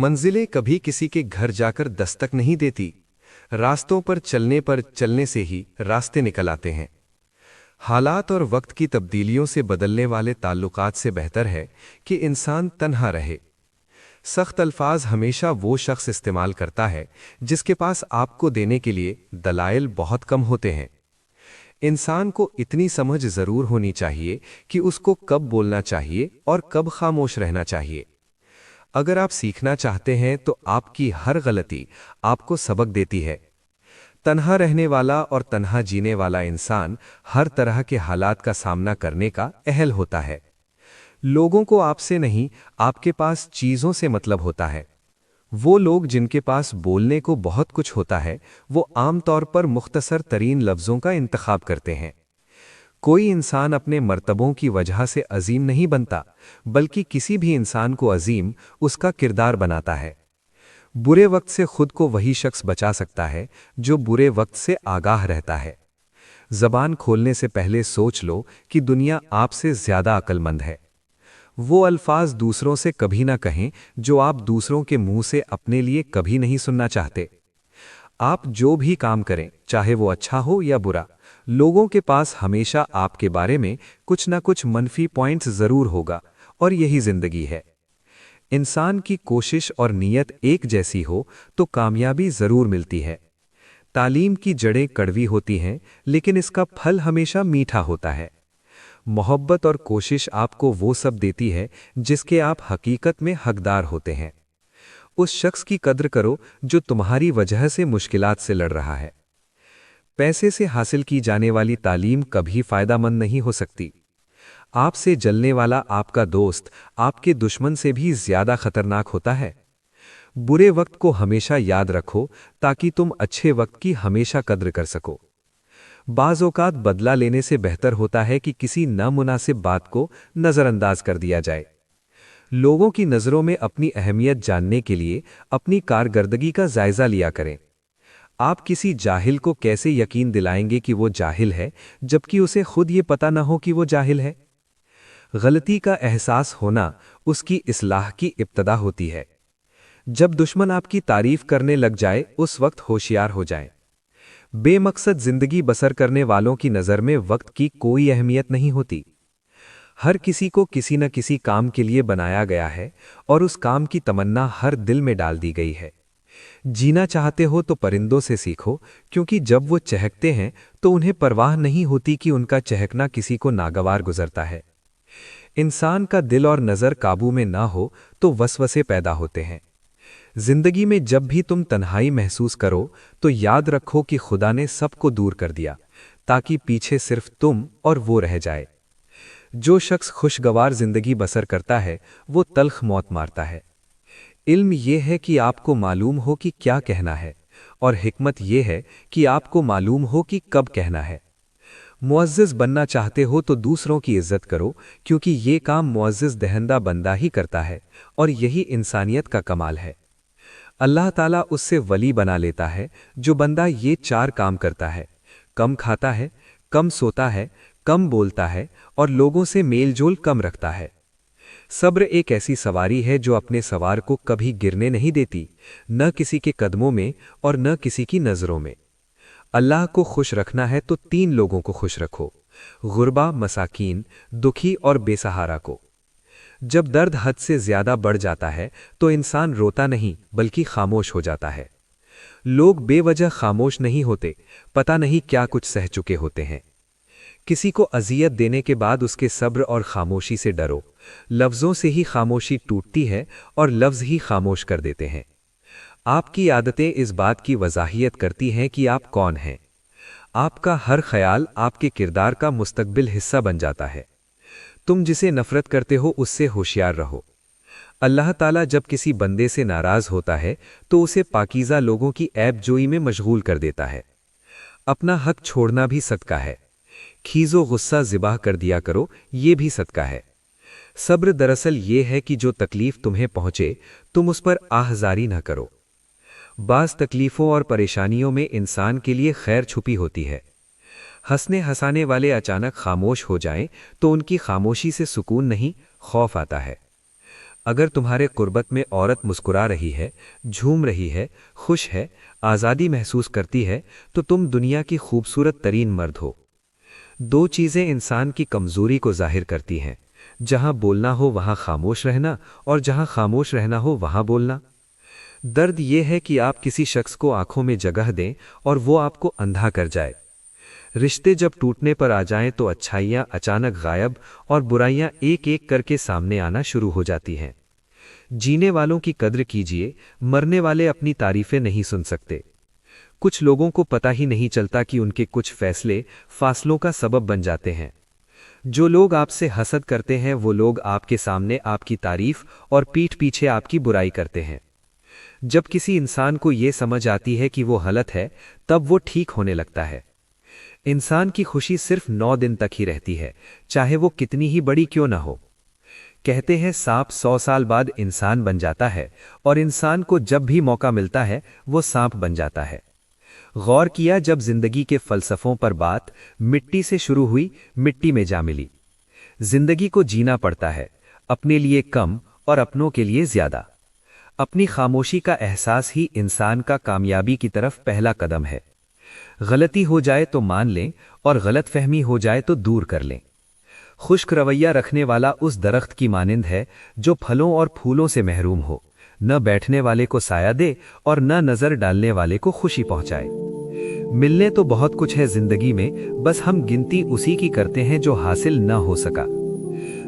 मंजिलें कभी किसी के घर जाकर दस्तक नहीं देती, रास्तों पर चलने से ही रास्ते निकल आते हैं। हालात और वक्त की तब्दीलियों से बदलने वाले ताल्लुकात से बेहतर है कि इंसान तन्हा रहे। सख्त अल्फाज हमेशा वो शख्स इस्तेमाल करता है जिसके पास आपको देने के लिए दलाइल बहुत कम होते हैं। इंसान को इतनी समझ ज़रूर होनी चाहिए कि उसको कब बोलना चाहिए और कब खामोश रहना चाहिए। अगर आप सीखना चाहते हैं तो आपकी हर गलती आपको सबक देती है। तन्हा रहने वाला और तन्हा जीने वाला इंसान हर तरह के हालात का सामना करने का अहल होता है। लोगों को आपसे नहीं, आपके पास चीज़ों से मतलब होता है। वो लोग जिनके पास बोलने को बहुत कुछ होता है, वो आमतौर पर मुख्तसर तरीन लफ्ज़ों का इंतखाब करते हैं। कोई इंसान अपने मर्तबों की वजह से अजीम नहीं बनता, बल्कि किसी भी इंसान को अजीम उसका किरदार बनाता है। बुरे वक्त से खुद को वही शख्स बचा सकता है जो बुरे वक्त से आगाह रहता है। ज़बान खोलने से पहले सोच लो कि दुनिया आपसे ज़्यादा अक्लमंद है। वो अल्फाज दूसरों से कभी ना कहें जो आप दूसरों के मुंह से अपने लिए कभी नहीं सुनना चाहते। आप जो भी काम करें, चाहे वो अच्छा हो या बुरा, लोगों के पास हमेशा आपके बारे में कुछ ना कुछ मनफी पॉइंट्स ज़रूर होगा, और यही ज़िंदगी है। इंसान की कोशिश और नीयत एक जैसी हो तो कामयाबी ज़रूर मिलती है। तालीम की जड़ें कड़वी होती हैं, लेकिन इसका फल हमेशा मीठा होता है। मोहब्बत और कोशिश आपको वो सब देती है जिसके आप हकीकत में हकदार होते हैं। उस शख्स की कद्र करो जो तुम्हारी वजह से मुश्किलात से लड़ रहा है। पैसे से हासिल की जाने वाली तालीम कभी फ़ायदामंद नहीं हो सकती। आपसे जलने वाला आपका दोस्त आपके दुश्मन से भी ज़्यादा खतरनाक होता है। बुरे वक्त को हमेशा याद रखो ताकि तुम अच्छे वक्त की हमेशा कद्र कर सको। बाज़ औक़ात बदला लेने से बेहतर होता है कि किसी नामुनासिब बात को नज़रअंदाज कर दिया जाए। लोगों की नज़रों में अपनी अहमियत जानने के लिए अपनी कारकर्दगी का जायज़ा लिया करें। आप किसी जाहिल को कैसे यकीन दिलाएंगे कि वो जाहिल है, जबकि उसे खुद ये पता न हो कि वो जाहिल है? गलती का एहसास होना उसकी इस्लाह की इब्तदा होती है। जब दुश्मन आपकी तारीफ करने लग जाए, उस वक्त होशियार हो जाएं। बेमकसद जिंदगी बसर करने वालों की नज़र में वक्त की कोई अहमियत नहीं होती। हर किसी को किसी न किसी काम के लिए बनाया गया है और उस काम की तमन्ना हर दिल में डाल दी गई है। जीना चाहते हो तो परिंदों से सीखो, क्योंकि जब वो चहकते हैं तो उन्हें परवाह नहीं होती कि उनका चहकना किसी को नागवार गुजरता है। इंसान का दिल और नज़र काबू में ना हो तो वसवसे पैदा होते हैं। जिंदगी में जब भी तुम तन्हाई महसूस करो तो याद रखो कि खुदा ने सबको दूर कर दिया, ताकि पीछे सिर्फ तुम और वो रह जाए। जो शख्स खुशगवार जिंदगी बसर करता है वो तल्ख मौत मारता है। इल्म ये है कि आपको मालूम हो कि क्या कहना है, और हिकमत ये है कि आपको मालूम हो कि कब कहना है। मुअज़्ज़िज़ बनना चाहते हो तो दूसरों की इज्जत करो, क्योंकि ये काम मुअज़्ज़िज़ दहंदा बंदा ही करता है, और यही इंसानियत का कमाल है। अल्लाह ताला उससे वली बना लेता है जो बंदा ये चार काम करता है: कम खाता है, कम सोता है, कम बोलता है, और लोगों से मेलजोल कम रखता है। सब्र एक ऐसी सवारी है जो अपने सवार को कभी गिरने नहीं देती, न किसी के कदमों में और न किसी की नज़रों में। अल्लाह को खुश रखना है तो तीन लोगों को खुश रखो: गुरबा, मसाकीन, दुखी और बेसहारा को। जब दर्द हद से ज़्यादा बढ़ जाता है तो इंसान रोता नहीं बल्कि खामोश हो जाता है। लोग बेवजह खामोश नहीं होते, पता नहीं क्या कुछ सह चुके होते हैं। किसी को अजियत देने के बाद उसके सब्र और खामोशी से डरो। लफ्ज़ों से ही खामोशी टूटती है और लफ्ज़ ही खामोश कर देते हैं। आपकी आदतें इस बात की वज़ाहियत करती हैं कि आप कौन हैं। आपका हर ख्याल आपके किरदार का मुस्तकबिल हिस्सा बन जाता है। तुम जिसे नफ़रत करते हो उससे होशियार रहो। अल्लाह ताला जब किसी बंदे से नाराज़ होता है तो उसे पाकीज़ा लोगों की ऐब जोई में मशगूल कर देता है। अपना हक छोड़ना भी सदका है। खीज़ो गुस्सा ज़िबाह कर दिया करो, ये भी सदका है। सब्र दरअसल ये है कि जो तकलीफ़ तुम्हें पहुँचे तुम उस पर आहज़ारी न करो। बाज़ तकलीफ़ों और परेशानियों में इंसान के लिए खैर छुपी होती है। हंसने हंसाने वाले अचानक खामोश हो जाएं तो उनकी खामोशी से सुकून नहीं, खौफ आता है। अगर तुम्हारे कुर्बत में औरत मुस्कुरा रही है, झूम रही है, खुश है, आज़ादी महसूस करती है, तो तुम दुनिया की खूबसूरत तरीन मर्द हो। दो चीज़ें इंसान की कमज़ोरी को जाहिर करती हैं, जहाँ बोलना हो वहाँ खामोश रहना, और जहाँ खामोश रहना हो वहाँ बोलना। दर्द ये है कि आप किसी शख्स को आंखों में जगह दें और वो आपको अंधा कर जाए। रिश्ते जब टूटने पर आ जाएं तो अच्छाइयाँ अचानक गायब और बुराइयाँ एक एक करके सामने आना शुरू हो जाती हैं। जीने वालों की कद्र कीजिए, मरने वाले अपनी तारीफें नहीं सुन सकते। कुछ लोगों को पता ही नहीं चलता कि उनके कुछ फैसले फासलों का सबब बन जाते हैं। जो लोग आपसे हसद करते हैं वो लोग आपके सामने आपकी तारीफ और पीठ पीछे आपकी बुराई करते हैं। जब किसी इंसान को ये समझ आती है कि वो गलत है, तब वो ठीक होने लगता है। इंसान की खुशी सिर्फ 9 दिन तक ही रहती है, चाहे वो कितनी ही बड़ी क्यों ना हो। कहते हैं सांप 100 साल बाद इंसान बन जाता है, और इंसान को जब भी मौका मिलता है वो सांप बन जाता है। गौर किया जब जिंदगी के फलसफों पर बात मिट्टी से शुरू हुई, मिट्टी में जा मिली। जिंदगी को जीना पड़ता है, अपने लिए कम और अपनों के लिए ज्यादा। अपनी खामोशी का एहसास ही इंसान का कामयाबी की तरफ पहला कदम है। गलती हो जाए तो मान लें और गलतफहमी हो जाए तो दूर कर लें। खुश्क रवैया रखने वाला उस दरख्त की मानिंद है जो फलों और फूलों से महरूम हो, न बैठने वाले को साया दे और न नजर डालने वाले को खुशी पहुंचाए। मिलने तो बहुत कुछ है जिंदगी में, बस हम गिनती उसी की करते हैं जो हासिल न हो सका।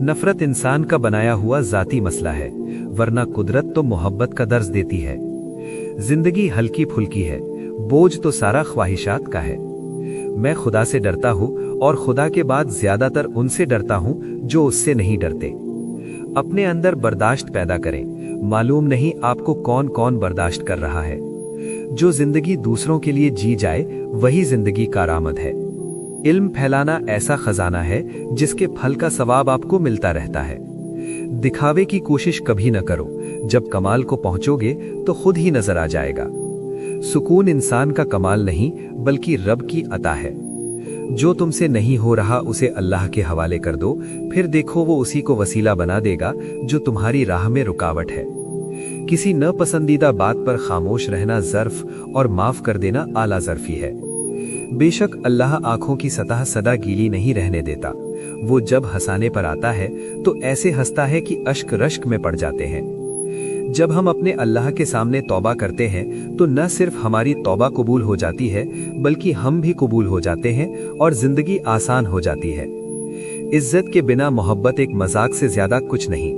नफरत इंसान का बनाया हुआ जाती मसला है, वरना कुदरत तो मोहब्बत का दर्ज देती है। जिंदगी हल्की फुल्की है, बोझ तो सारा ख्वाहिशात का है। मैं खुदा से डरता हूँ और खुदा के बाद ज्यादातर उनसे डरता हूँ जो उससे नहीं डरते। अपने अंदर बर्दाश्त पैदा करें, मालूम नहीं आपको कौन कौन बर्दाश्त कर रहा है। जो जिंदगी दूसरों के लिए जी जाए वही जिंदगी का रामद है। इल्म फैलाना ऐसा खजाना है जिसके फल का सवाब आपको मिलता रहता है। दिखावे की कोशिश कभी न करो, जब कमाल को पहुंचोगे तो खुद ही नजर आ जाएगा। सुकून इंसान का कमाल नहीं बल्कि रब की अता है। जो तुमसे नहीं हो रहा उसे अल्लाह के हवाले कर दो, फिर देखो वो उसी को वसीला बना देगा जो तुम्हारी राह में रुकावट है। किसी न पसंदीदा बात पर खामोश रहना ज़र्फ और माफ कर देना आला ज़र्फी है। बेशक अल्लाह आंखों की सतह सदा गीली नहीं रहने देता। वो जब हंसाने पर आता है तो ऐसे हंसता है कि अश्क रश्क में पड़ जाते हैं। जब हम अपने अल्लाह के सामने तौबा करते हैं तो न सिर्फ हमारी तौबा कबूल हो जाती है बल्कि हम भी कबूल हो जाते हैं और जिंदगी आसान हो जाती है। इज्जत के बिना मोहब्बत एक मजाक से ज्यादा कुछ नहीं।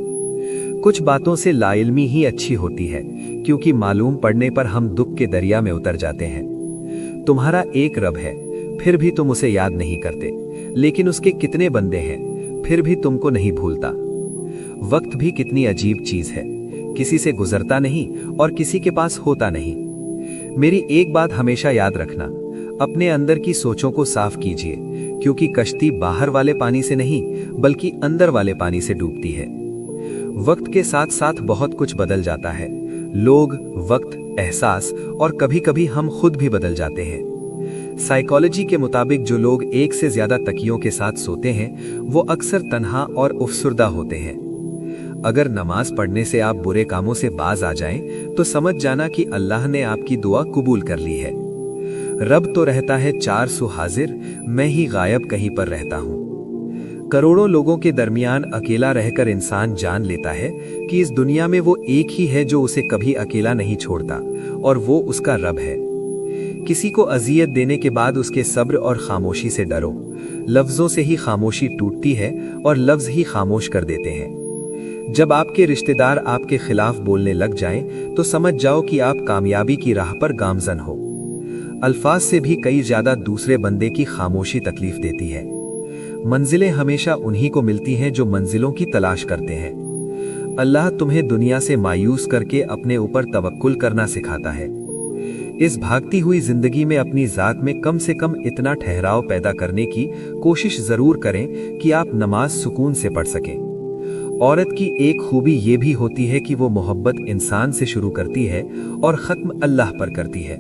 कुछ बातों से लाइल्मी ही अच्छी होती है, क्योंकि मालूम पड़ने पर हम दुख के दरिया में उतर जाते हैं। तुम्हारा एक रब है, फिर भी तुम उसे याद नहीं करते, लेकिन उसके कितने बंदे हैं, फिर भी तुमको नहीं भूलता। वक्त भी कितनी अजीब चीज है, किसी से गुजरता नहीं और किसी के पास होता नहीं। मेरी एक बात हमेशा याद रखना, अपने अंदर की सोचों को साफ कीजिए, क्योंकि कश्ती बाहर वाले पानी से नहीं बल्कि अंदर वाले पानी से डूबती है। वक्त के साथ साथ बहुत कुछ बदल जाता है, लोग, वक्त, एहसास और कभी कभी हम खुद भी बदल जाते हैं। साइकोलॉजी के मुताबिक जो लोग एक से ज्यादा तकियों के साथ सोते हैं वो अक्सर तन्हा और अफसुर्दा होते हैं। अगर नमाज पढ़ने से आप बुरे कामों से बाज आ जाएं, तो समझ जाना कि अल्लाह ने आपकी दुआ कबूल कर ली है। रब तो रहता है 400 हाजिर, मैं ही गायब कहीं पर रहता हूँ। करोड़ों लोगों के दरमियान अकेला रहकर इंसान जान लेता है कि इस दुनिया में वो एक ही है जो उसे कभी अकेला नहीं छोड़ता, और वो उसका रब है। किसी को अजियत देने के बाद उसके सब्र और खामोशी से डरो। लफ्जों से ही खामोशी टूटती है और लफ्ज ही खामोश कर देते हैं। जब आपके रिश्तेदार आपके खिलाफ बोलने लग जाएं, तो समझ जाओ कि आप कामयाबी की राह पर गामजन हो। अल्फाज से भी कई ज्यादा दूसरे बंदे की खामोशी तकलीफ देती है। मंजिलें हमेशा उन्हीं को मिलती हैं जो मंजिलों की तलाश करते हैं। अल्लाह तुम्हें दुनिया से मायूस करके अपने ऊपर तवक्कुल करना सिखाता है। इस भागती हुई जिंदगी में अपनी जात में कम से कम इतना ठहराव पैदा करने की कोशिश जरूर करें कि आप नमाज सुकून से पढ़ सकें। औरत की एक खूबी ये भी होती है कि वो मोहब्बत इंसान से शुरू करती है और खत्म अल्लाह पर करती है।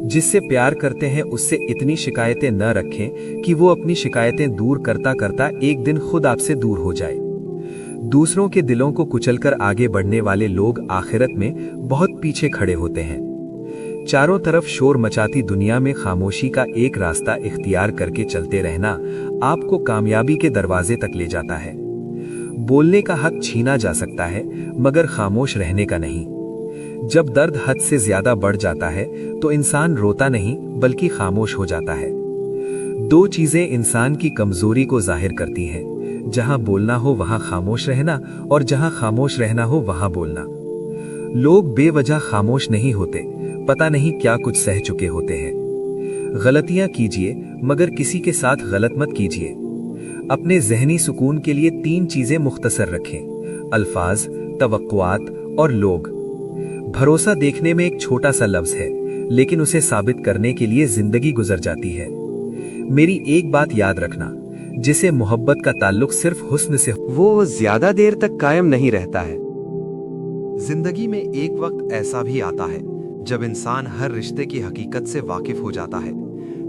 जिससे प्यार करते हैं उससे इतनी शिकायतें न रखें कि वो अपनी शिकायतें दूर करता करता एक दिन खुद आपसे दूर हो जाए। दूसरों के दिलों को कुचलकर आगे बढ़ने वाले लोग आखिरत में बहुत पीछे खड़े होते हैं। चारों तरफ शोर मचाती दुनिया में खामोशी का एक रास्ता इख्तियार करके चलते रहना आपको कामयाबी के दरवाजे तक ले जाता है। बोलने का हक छीना जा सकता है, मगर खामोश रहने का नहीं। जब दर्द हद से ज्यादा बढ़ जाता है तो इंसान रोता नहीं बल्कि खामोश हो जाता है। दो चीजें इंसान की कमजोरी को जाहिर करती हैं, जहां बोलना हो वहां खामोश रहना, और जहां खामोश रहना हो वहां बोलना। लोग बेवजह खामोश नहीं होते, पता नहीं क्या कुछ सह चुके होते हैं। गलतियां कीजिए, मगर किसी के साथ गलत मत कीजिए। अपने जहनी सुकून के लिए 3 चीजें मुख्तसर रखें: अल्फाज, तवक्कुआत और लोग। भरोसा देखने में एक छोटा सा लफ्ज है, लेकिन उसे साबित करने के लिए जिंदगी गुजर जाती है। मेरी एक बात याद रखना, जिसे मोहब्बत का ताल्लुक सिर्फ हुस्न से वो ज्यादा देर तक कायम नहीं रहता है। जिंदगी में एक वक्त ऐसा भी आता है जब इंसान हर रिश्ते की हकीकत से वाकिफ हो जाता है।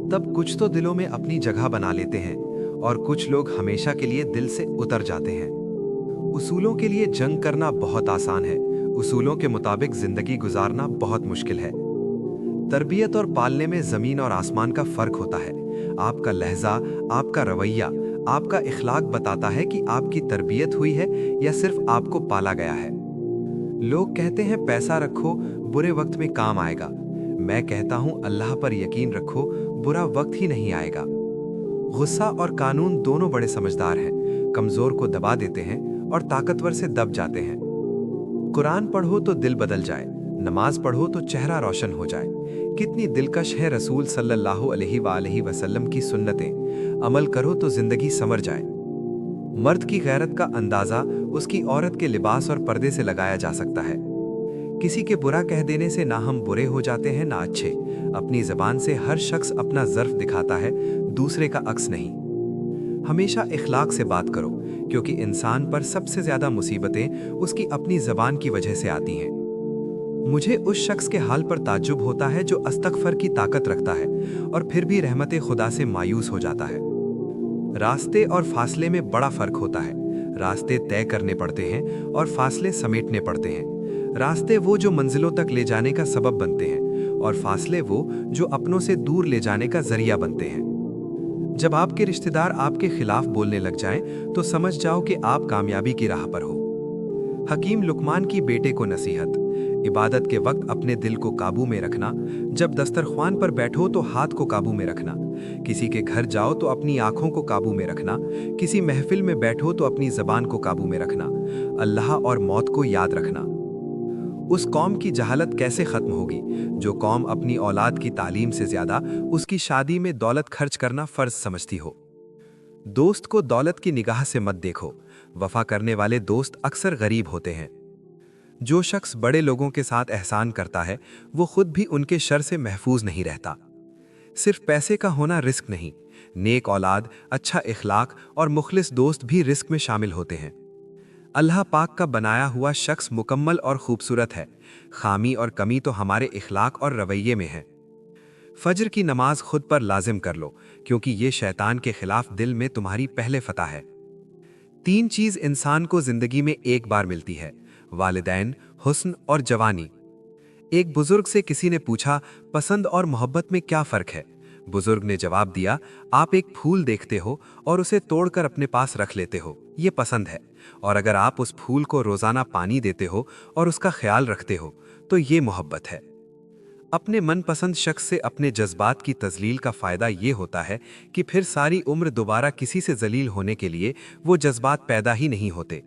तब कुछ तो दिलों में अपनी जगह बना लेते हैं और कुछ लोग हमेशा के लिए दिल से उतर जाते हैं। उसूलों के लिए जंग करना बहुत आसान है, उसूलों के मुताबिक जिंदगी गुजारना बहुत मुश्किल है। तरबियत और पालने में जमीन और आसमान का फर्क होता है। आपका लहजा, आपका रवैया, आपका इखलाक बताता है कि आपकी तरबियत हुई है या सिर्फ आपको पाला गया है। लोग कहते हैं पैसा रखो, बुरे वक्त में काम आएगा। मैं कहता हूं अल्लाह पर यकीन रखो, बुरा वक्त ही नहीं आएगा। गुस्सा और कानून दोनों बड़े समझदार हैं, कमजोर को दबा देते हैं और ताकतवर से दब जाते हैं। कुरान पढ़ो तो दिल बदल जाए, नमाज पढ़ो तो चेहरा रोशन हो जाए। कितनी दिलकश है रसूल सल्लल्लाहु अलैहि वसल्लम की सुन्नतें, अमल करो तो जिंदगी संवर जाए। मर्द की गैरत का अंदाजा उसकी औरत के लिबास और पर्दे से लगाया जा सकता है। किसी के बुरा कह देने से ना हम बुरे हो जाते हैं ना अच्छे। अपनी जबान से हर शख्स अपना ज़र्फ दिखाता है, दूसरे का अक्स नहीं। हमेशा इखलाक से बात करो, क्योंकि इंसान पर सबसे ज्यादा मुसीबतें उसकी अपनी जबान की वजह से आती हैं। मुझे उस शख्स के हाल पर ताज्जुब होता है जो अस्तगफर की ताकत रखता है और फिर भी रहमत खुदा से मायूस हो जाता है। रास्ते और फासले में बड़ा फर्क होता है। रास्ते तय करने पड़ते हैं और फासले समेटने पड़ते हैं। रास्ते वो जो मंजिलों तक ले जाने का सबब बनते हैं और फासले वो जो अपनों से दूर ले जाने का जरिया बनते हैं। जब आपके रिश्तेदार आपके खिलाफ बोलने लग जाएं, तो समझ जाओ कि आप कामयाबी की राह पर हो। हकीम लुकमान की बेटे को नसीहत: इबादत के वक्त अपने दिल को काबू में रखना। जब दस्तरख्वान पर बैठो तो हाथ को काबू में रखना। किसी के घर जाओ तो अपनी आंखों को काबू में रखना। किसी महफिल में बैठो तो अपनी जबान को काबू में रखना। अल्लाह और मौत को याद रखना। उस कौम की जहालत कैसे खत्म होगी जो कौम अपनी औलाद की तालीम से ज्यादा उसकी शादी में दौलत खर्च करना फर्ज समझती हो। दोस्त को दौलत की निगाह से मत देखो। वफा करने वाले दोस्त अक्सर गरीब होते हैं। जो शख्स बड़े लोगों के साथ एहसान करता है, वो खुद भी उनके शर से महफूज नहीं रहता। सिर्फ पैसे का होना रिस्क नहीं, नेक औलाद, अच्छा इखलाक और मुखलिस दोस्त भी रिस्क में शामिल होते हैं। अल्लाह पाक का बनाया हुआ शख्स मुकम्मल और खूबसूरत है। खामी और कमी तो हमारे इखलाक और रवैये में है। फजर की नमाज खुद पर लाजिम कर लो, क्योंकि ये शैतान के खिलाफ दिल में तुम्हारी पहले फतह है। 3 चीज इंसान को जिंदगी में एक बार मिलती है: वालिदैन, हुस्न और जवानी। एक बुजुर्ग से किसी ने पूछा, पसंद और मोहब्बत में क्या फर्क है? बुजुर्ग ने जवाब दिया, आप एक फूल देखते हो और उसे तोड़कर अपने पास रख लेते हो, ये पसंद है। और अगर आप उस फूल को रोजाना पानी देते हो और उसका ख्याल रखते हो, तो ये मोहब्बत है। अपने मनपसंद शख्स से अपने जज्बात की तजलील का फायदा ये होता है कि फिर सारी उम्र दोबारा किसी से जलील होने के लिए वो जज्बात पैदा ही नहीं होते।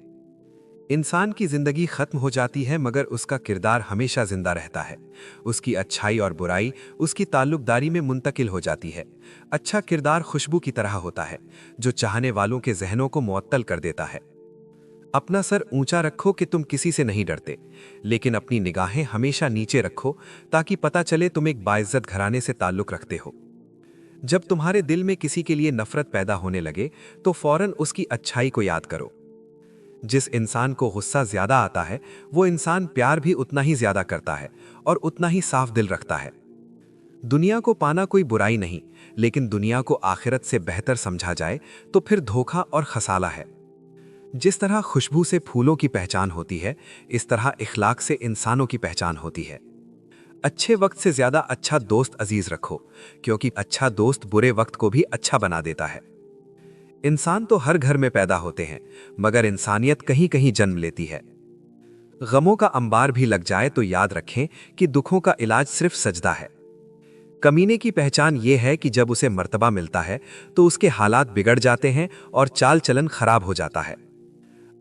इंसान की जिंदगी खत्म हो जाती है, मगर उसका किरदार हमेशा जिंदा रहता है। उसकी अच्छाई और बुराई उसकी ताल्लुकदारी में मुंतकिल हो जाती है। अच्छा किरदार खुशबू की तरह होता है, जो चाहने वालों के जहनों को मुअत्तल कर देता है। अपना सर ऊंचा रखो कि तुम किसी से नहीं डरते, लेकिन अपनी निगाहें हमेशा नीचे रखो ताकि पता चले तुम एक बाइज्जत घराने से ताल्लुक रखते हो। जब तुम्हारे दिल में किसी के लिए नफरत पैदा होने लगे, तो फौरन उसकी अच्छाई को याद करो। जिस इंसान को गुस्सा ज्यादा आता है, वो इंसान प्यार भी उतना ही ज्यादा करता है और उतना ही साफ दिल रखता है। दुनिया को पाना कोई बुराई नहीं, लेकिन दुनिया को आखिरत से बेहतर समझा जाए तो फिर धोखा और खसाला है। जिस तरह खुशबू से फूलों की पहचान होती है, इस तरह इखलाक से इंसानों की पहचान होती है। अच्छे वक्त से ज्यादा अच्छा दोस्त अजीज रखो, क्योंकि अच्छा दोस्त बुरे वक्त को भी अच्छा बना देता है। इंसान तो हर घर में पैदा होते हैं, मगर इंसानियत कहीं कहीं जन्म लेती है। गमों का अंबार भी लग जाए तो याद रखें कि दुखों का इलाज सिर्फ सजदा है। कमीने की पहचान यह है कि जब उसे मर्तबा मिलता है तो उसके हालात बिगड़ जाते हैं और चाल चलन खराब हो जाता है।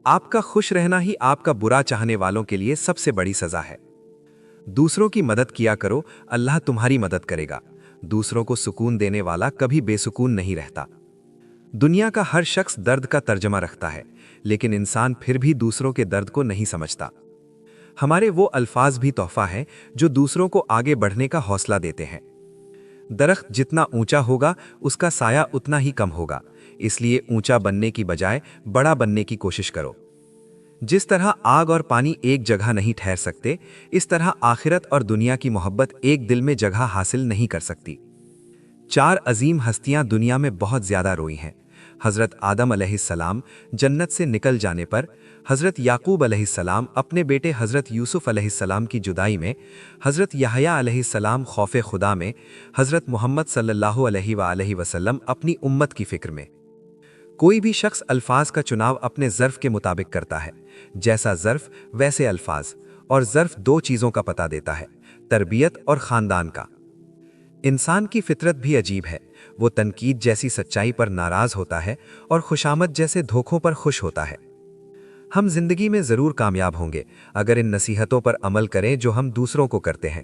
आपका खुश रहना ही आपका बुरा चाहने वालों के लिए सबसे बड़ी सजा है। दूसरों की मदद किया करो, अल्लाह तुम्हारी मदद करेगा। दूसरों को सुकून देने वाला कभी बेसुकून नहीं रहता। दुनिया का हर शख्स दर्द का तर्जमा रखता है, लेकिन इंसान फिर भी दूसरों के दर्द को नहीं समझता। हमारे वो अल्फाज भी तोहफा हैं जो दूसरों को आगे बढ़ने का हौसला देते हैं। दरख्त जितना ऊंचा होगा उसका साया उतना ही कम होगा, इसलिए ऊंचा बनने की बजाय बड़ा बनने की कोशिश करो। जिस तरह आग और पानी एक जगह नहीं ठहर सकते, इस तरह आखिरत और दुनिया की मोहब्बत एक दिल में जगह हासिल नहीं कर सकती। 4 अजीम हस्तियां दुनिया में बहुत ज्यादा रोई हैं। हजरत आदम अलैहिस्सलाम जन्नत से निकल जाने पर, हजरत याकूब अलैहिस्सलाम अपने बेटे हजरत यूसुफ अलैहिस्सलाम की जुदाई में, हजरत यहया अलैहिस्सलाम खौफे खुदा में, हजरत मोहम्मद सल्लल्लाहु अलैहि वसल्लम अपनी उम्मत की फिक्र में। कोई भी शख्स अल्फाज का चुनाव अपने ज़र्फ के मुताबिक करता है। जैसा ज़र्फ वैसे अल्फाज, और ज़र्फ 2 चीज़ों का पता देता है, तरबियत और ख़ानदान का। इंसान की फितरत भी अजीब है। वो तनकीद जैसी सच्चाई पर नाराज़ होता है और खुशामद जैसे धोखों पर खुश होता है। हम जिंदगी में ज़रूर कामयाब होंगे अगर इन नसीहतों पर अमल करें जो हम दूसरों को करते हैं।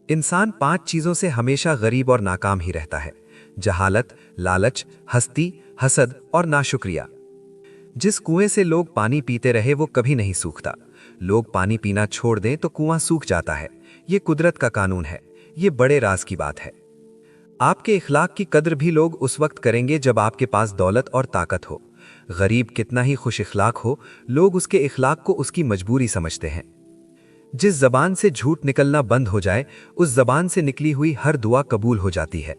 इंसान 5 चीज़ों से हमेशा गरीब और नाकाम ही रहता है: जहालत, लालच, हस्ती, हसद और नाशुक्रिया। जिस कुएं से लोग पानी पीते रहे वो कभी नहीं सूखता। लोग पानी पीना छोड़ दें तो कुआं सूख जाता है। ये कुदरत का कानून है। ये बड़े राज की बात है। आपके इखलाक की कद्र भी लोग उस वक्त करेंगे जब आपके पास दौलत और ताकत हो। गरीब कितना ही खुश इखलाक हो, लोग उसके इखलाक को उसकी मजबूरी समझते हैं। जिस जबान से झूठ निकलना बंद हो जाए, उस जबान से निकली हुई हर दुआ कबूल हो जाती है।